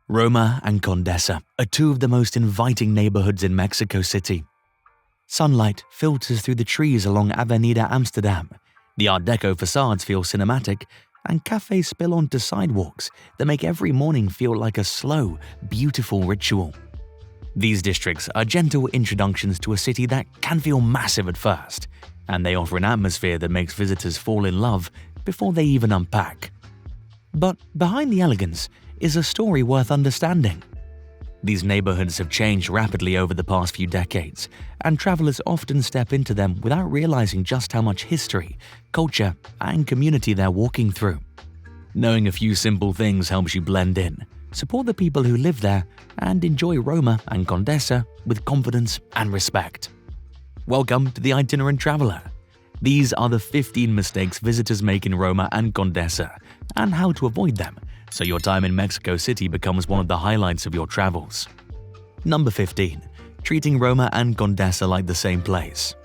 Roma and Condesa are two of the most inviting neighborhoods in Mexico City. Sunlight filters through the trees along Avenida Ámsterdam, the Art Deco facades feel cinematic, and cafés spill onto sidewalks that make every morning feel like a slow, beautiful ritual. These districts are gentle introductions to a city that can feel massive at first, and they offer an atmosphere that makes visitors fall in love before they even unpack. But behind the elegance is a story worth understanding. These neighborhoods have changed rapidly over the past few decades, and travelers often step into them without realizing just how much history, culture, and community they're walking through. Knowing a few simple things helps you blend in, support the people who live there, and enjoy Roma and Condesa with confidence and respect. Welcome to the Itinerant Traveler. These are the 15 mistakes visitors make in Roma and Condesa, and how to avoid them so your time in Mexico City becomes one of the highlights of your travels. Number 15. Treating Roma and Condesa like the same place.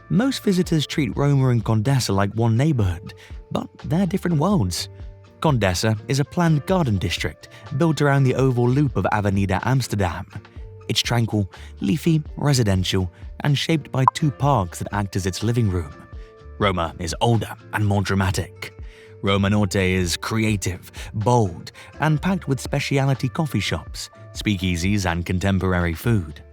Most visitors treat Roma and Condesa like one neighborhood, but they're different worlds. Condesa is a planned garden district built around the oval loop of Avenida Ámsterdam. It's tranquil, leafy, residential, and shaped by two parks that act as its living room. Roma is older and more dramatic. Roma Norte is creative, bold, and packed with specialty coffee shops, speakeasies, and contemporary food.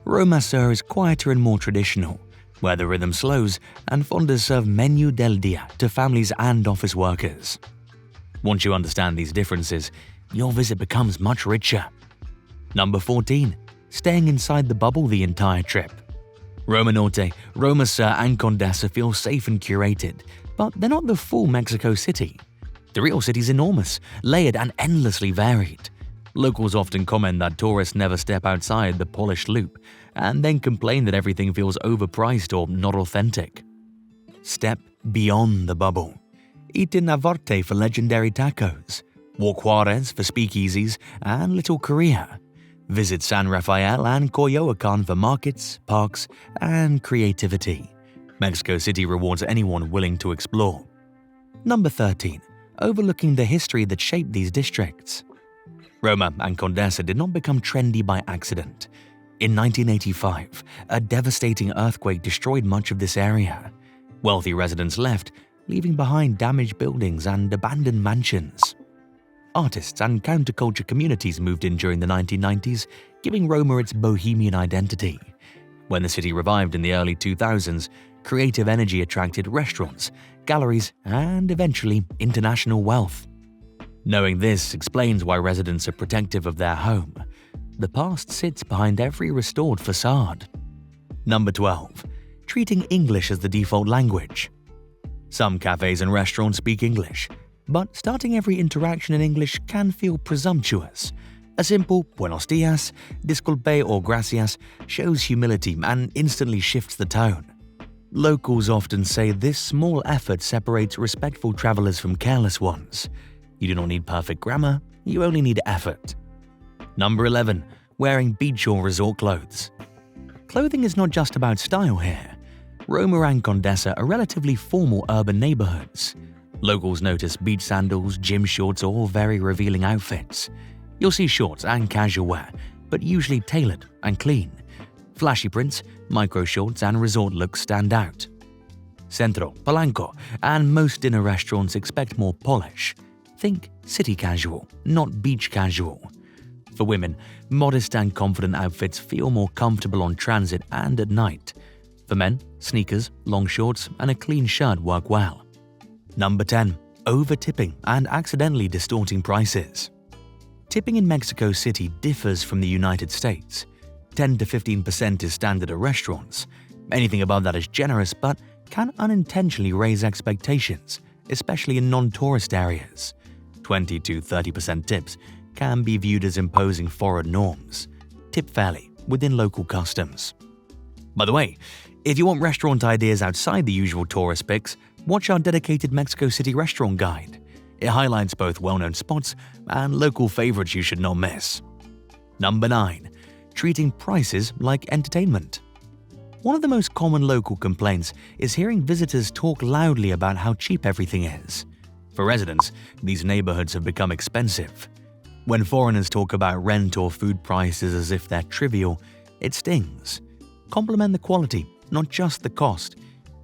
Roma Sur is quieter and more traditional, where the rhythm slows and fondas serve menu del dia to families and office workers. Once you understand these differences, your visit becomes much richer. Number 14. Staying inside the bubble the entire trip. Roma Norte, Roma Sur, and Condesa feel safe and curated, but they're not the full Mexico City. The real city's enormous, layered, and endlessly varied. Locals often comment that tourists never step outside the polished loop, and then complain that everything feels overpriced or not authentic. Step beyond the bubble. Eat in Navarrete for legendary tacos, walk Juarez for speakeasies and Little Korea. Visit San Rafael and Coyoacán for markets, parks, and creativity. Mexico City rewards anyone willing to explore. Number 13. Overlooking the history that shaped these districts. Roma and Condesa did not become trendy by accident. In 1985, a devastating earthquake destroyed much of this area. Wealthy residents left, leaving behind damaged buildings and abandoned mansions. Artists and counterculture communities moved in during the 1990s, giving Roma its bohemian identity. When the city revived in the early 2000s, creative energy attracted restaurants, galleries, and eventually international wealth. Knowing this explains why residents are protective of their home. The past sits behind every restored facade. Number 12. Treating English as the default language. Some cafes and restaurants speak English, but starting every interaction in English can feel presumptuous. A simple buenos dias, disculpe, or gracias shows humility and instantly shifts the tone. Locals often say this small effort separates respectful travelers from careless ones. You do not need perfect grammar, you only need effort. Number 11. Wearing beach or resort clothes. Clothing is not just about style here. Roma and Condesa are relatively formal urban neighborhoods. Locals notice beach sandals, gym shorts, or very revealing outfits. You'll see shorts and casual wear, but usually tailored and clean. Flashy prints, micro shorts, and resort looks stand out. Centro, Polanco, and most dinner restaurants expect more polish. Think city casual, not beach casual. For women, modest and confident outfits feel more comfortable on transit and at night. For men, sneakers, long shorts, and a clean shirt work well. Number 10. Over-tipping and accidentally distorting prices. Tipping in Mexico City differs from the United States. 10 to 15% is standard at restaurants. Anything above that is generous but can unintentionally raise expectations, especially in non-tourist areas. 20 to 30% tips can be viewed as imposing foreign norms. Tip fairly within local customs. By the way, if you want restaurant ideas outside the usual tourist picks, watch our dedicated Mexico City restaurant guide. It highlights both well-known spots and local favorites you should not miss. Number 9. Treating prices like entertainment. One of the most common local complaints is hearing visitors talk loudly about how cheap everything is. For residents, these neighborhoods have become expensive. When foreigners talk about rent or food prices as if they're trivial, it stings. Compliment the quality, not just the cost.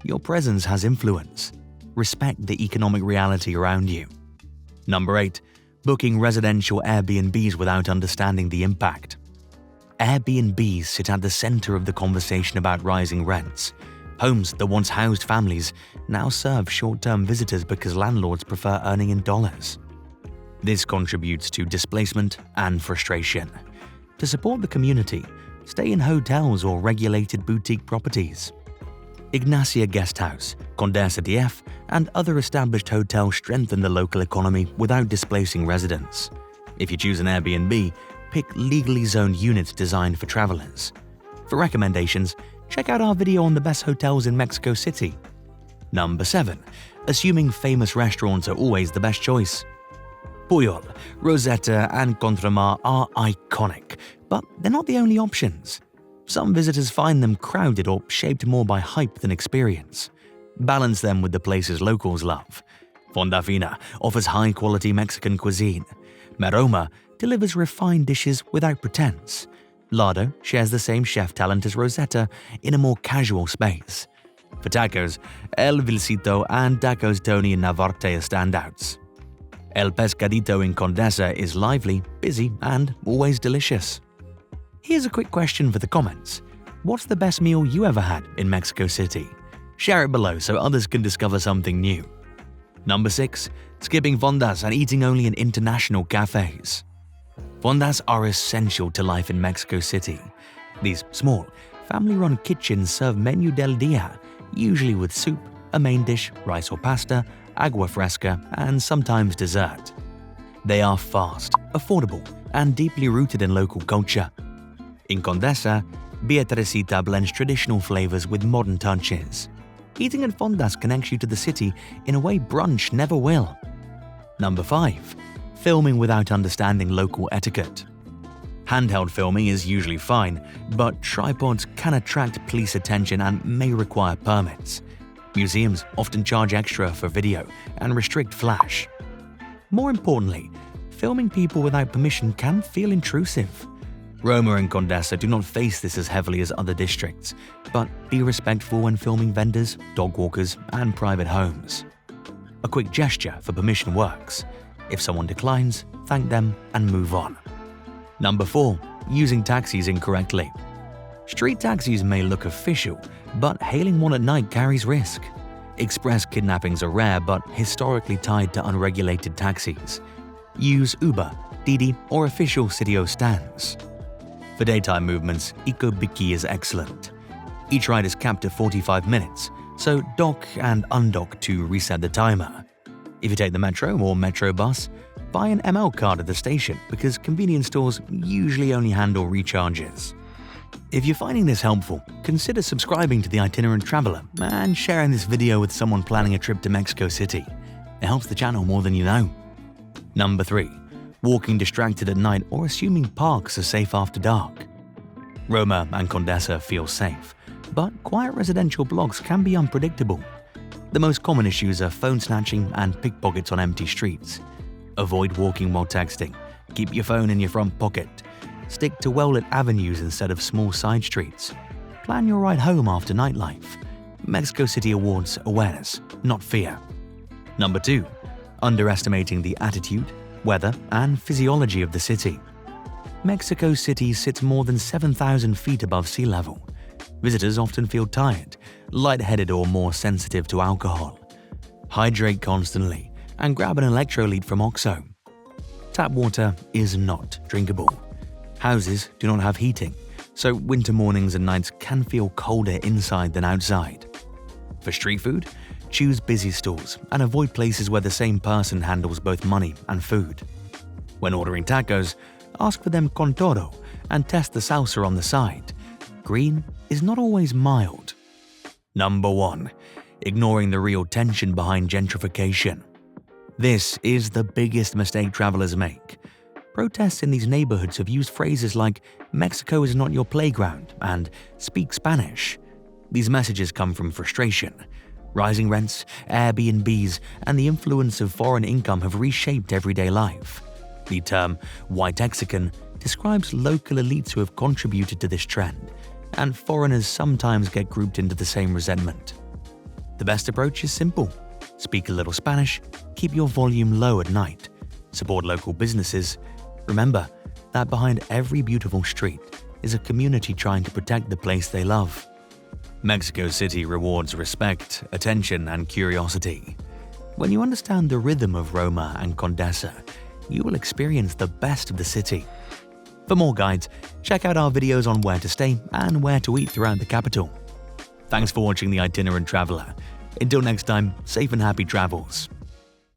Your presence has influence. Respect the economic reality around you. Number 8. Booking residential Airbnbs without understanding the impact. Airbnbs sit at the center of the conversation about rising rents. Homes that once housed families now serve short-term visitors because landlords prefer earning in dollars. This contributes to displacement and frustration. To support the community, stay in hotels or regulated boutique properties. Ignacia Guesthouse, Condesa DF, and other established hotels strengthen the local economy without displacing residents. If you choose an Airbnb, pick legally zoned units designed for travelers. For recommendations, check out our video on the best hotels in Mexico City. Number 7. Assuming famous restaurants are always the best choice. Puyol, Rosetta, and Contramar are iconic, but they're not the only options. Some visitors find them crowded or shaped more by hype than experience. Balance them with the places locals love. Fonda Fina offers high-quality Mexican cuisine. Maroma delivers refined dishes without pretense. Lardo shares the same chef talent as Rosetta in a more casual space. For tacos, El Vilcito and Tacos Tony in Navarrete are standouts. El Pescadito in Condesa is lively, busy, and always delicious. Here's a quick question for the comments. What's the best meal you ever had in Mexico City? Share it below so others can discover something new. Number 6. Skipping fondas and eating only in international cafes. Fondas are essential to life in Mexico City. These small, family-run kitchens serve menu del dia, usually with soup, a main dish, rice or pasta, agua fresca, and sometimes dessert. They are fast, affordable, and deeply rooted in local culture. In Condesa, Beatresita blends traditional flavors with modern touches. Eating at fondas connects you to the city in a way brunch never will. Number 5. Filming without understanding local etiquette. Handheld filming is usually fine, but tripods can attract police attention and may require permits. Museums often charge extra for video and restrict flash. More importantly, filming people without permission can feel intrusive. Roma and Condesa do not face this as heavily as other districts, but be respectful when filming vendors, dog walkers, and private homes. A quick gesture for permission works. If someone declines, thank them and move on. Number 4. Using taxis incorrectly. Street taxis may look official, but hailing one at night carries risk. Express kidnappings are rare but historically tied to unregulated taxis. Use Uber, Didi, or official Sitio stands. For daytime movements, EcoBiki is excellent. Each ride is capped at 45 minutes, so dock and undock to reset the timer. If you take the metro or metro bus, buy an ML card at the station because convenience stores usually only handle recharges. If you're finding this helpful, consider subscribing to the Itinerant Traveler and sharing this video with someone planning a trip to Mexico City. It helps the channel more than you know. Number 3. Walking distracted at night or assuming parks are safe after dark. Roma and Condesa feel safe, but quiet residential blocks can be unpredictable. The most common issues are phone snatching and pickpockets on empty streets. Avoid walking while texting. Keep your phone in your front pocket. Stick to well-lit avenues instead of small side streets. Plan your ride home after nightlife. Mexico City awards awareness, not fear. Number 2. Underestimating the attitude, weather, and physiology of the city. Mexico City sits more than 7,000 feet above sea level. Visitors often feel tired, lightheaded, or more sensitive to alcohol. Hydrate constantly and grab an electrolyte from OXXO. Tap water is not drinkable. Houses do not have heating, so winter mornings and nights can feel colder inside than outside. For street food, choose busy stalls and avoid places where the same person handles both money and food. When ordering tacos, ask for them con todo and test the salsa on the side. Green is not always mild. Number 1. Ignoring the real tension behind gentrification. This is the biggest mistake travelers make. Protests in these neighborhoods have used phrases like "Mexico is not your playground" and "speak Spanish." These messages come from frustration. Rising rents, Airbnbs, and the influence of foreign income have reshaped everyday life. The term white Mexican describes local elites who have contributed to this trend, and foreigners sometimes get grouped into the same resentment. The best approach is simple. Speak a little Spanish, keep your volume low at night, support local businesses. Remember that behind every beautiful street is a community trying to protect the place they love. Mexico City rewards respect, attention, and curiosity. When you understand the rhythm of Roma and Condesa, you will experience the best of the city. For more guides, check out our videos on where to stay and where to eat throughout the capital. Thanks for watching the Itinerant Traveler. Until next time, safe and happy travels.